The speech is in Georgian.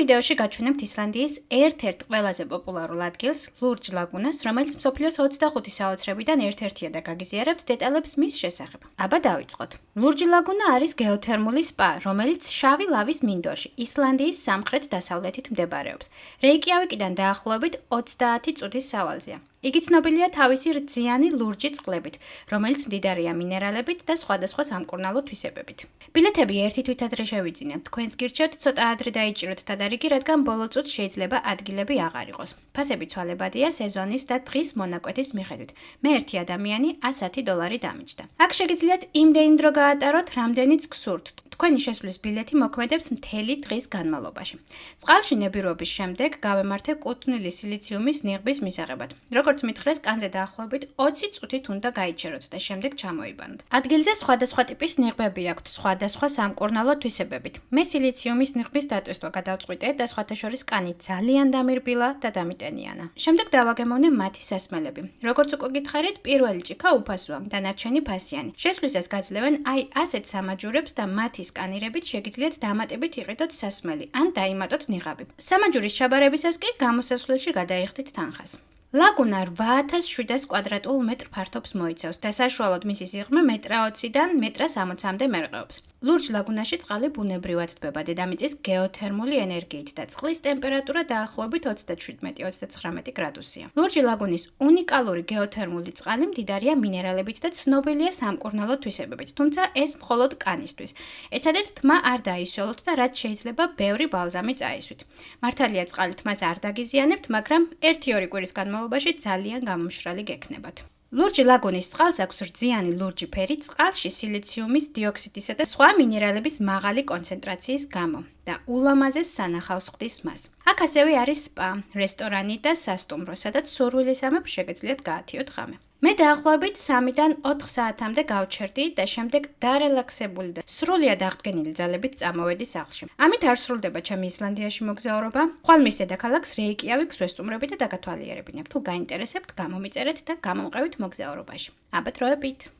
ვიდეოში გაჩვენებთ ისლანდიის ერთ-ერთ ყველაზე პოპულარულ ადგილს, ლურჯ ლაგუნას, რომელიც მსოფლიოს 25 საოცრებიდან ერთ-ერთია და გაგიზიარებთ დეტალებს მის შესახებ. აბა დავიწყოთ. ლურჯ ლაგუნა არის გეოთერმული სპა, რომელიც შავი ლავის მინდორში, ისლანდიის სამხრეთ-დასავლეთით მდებარეობს. რეიკიავიკიდან დაახლოებით 30 წუთის სავალზეა. იგი ცნობილია თავისი რძიანი ლურჯი წყლებით, რომელიც მდიდარია მინერალებით და სხვადასხვა სამკურნალო თვისებებით. ბილეთები ერთი თვითადრე შევიძინებთ, თქვენს გირჩევთ ცოტა ადრე დაიჭიროთ თადარიგი, რადგან ბოლო წუთს შეიძლება ადგილები აღარ იყოს. ფასები ცვალებადია სეზონის და დღის მონაკვეთის მიხედვით. მე ერთი ადამიანი $110 დამიჯდა. აქ შეგიძლიათ იმდენი დრო გაატაროთ, რამდენიც გსურთ. თქვენი შესვლის ბილეთი მოქმედებს მთელი დღის განმავლობაში. წყალში ნებირობის შემდეგ გავემართე კუთვნილი სილიციუმის ნიღბის მისაღებად. როგორც მითხრეს, კანზე დაახლოებით 20 წუთით უნდა გაიჩეროთ და შემდეგ ჩამოიბანოთ. ადგილზე სხვადასხვა ტიპის ნიღბები აქვთ, სხვადასხვა სამკურნალო თვისებებით. მე სილიციუმის ნიღბის დატვირთვა გადავწყვიტე და სხვათა შორის კანი ძალიან დამირბილა და დამიტენიანა. შემდეგ დავაგემოვნე მათი სასმელები. როგორც უკვე გითხარით, პირველი ჭიქა უფასოა, დანარჩენი ფასიანი. შესვლისას გაძლევენ აი ასეთ სამაჯურებს და მათი სკანირებით შეგიძლიათ დამატებით იყიდოთ სასმელი ან დაიმატოთ ნიღაბი. სამაჯურის ჩაბარებისას კი გამოსასვლელში გადაიხდით თანხას. ლაგუნა 8700 კვადრატულ მეტრ ფართობს მოიცავს და საშუალოდ მისი სიღრმე 1.20-დან 1.60-მდე მერყეობს. ლურჯ ლაგუნაში წყალი ბუნებრივად თბება დედამიწის გეოთერმული ენერგიით და წყლის ტემპერატურა დაახლოებით 37-39 გრადუსია. ლურჯი ლაგუნის უნიკალური გეოთერმული წყალი მდიდარია მინერალებით და ცნობილია სამკურნალო თვისებებით, თუმცა ეს მხოლოდ კანისთვის. ეცადეთ თმა არ დაისველოთ და რაც შეიძლება ბევრი ბალზამი წაისვით. მართალია წყალი თმას არ დაგიზიანებთ, მაგრამ 1-2 კვირის განმავლობაში ძალიან გამომშრალი გექნებათ. ლურჯი ლაგუნის წყალს აქვს რძიანი ლურჯი ფერი წყალში სილიციუმის დიოქსიდისა და სხვა მინერალების მაღალი კონცენტრაციის გამო და ულამაზეს სანახავს ხდის მას. აქ ასევე არის სპა, რესტორანი და სასტუმრო, სადაც სურვილისამებრ შეგიძლიათ გაათიოთ ღამე. მე დაახლოებით 3-დან 4 საათამდე გავჩერდი და შემდეგ დარელაქსებული და სრულიად აღდგენილი ძალებით წამოვედი სახლში. ამით არ სრულდება ჩემი ისლანდიაში მოგზაურობა. ხვალ მის დედაქალაქს რეიკიავიკს ვესტუმრები და დაგათვალიერებინებ. თუ გაინტერესებთ, გამომიწერეთ და გამომყევით მოგზაურობაში. აბა დროებით!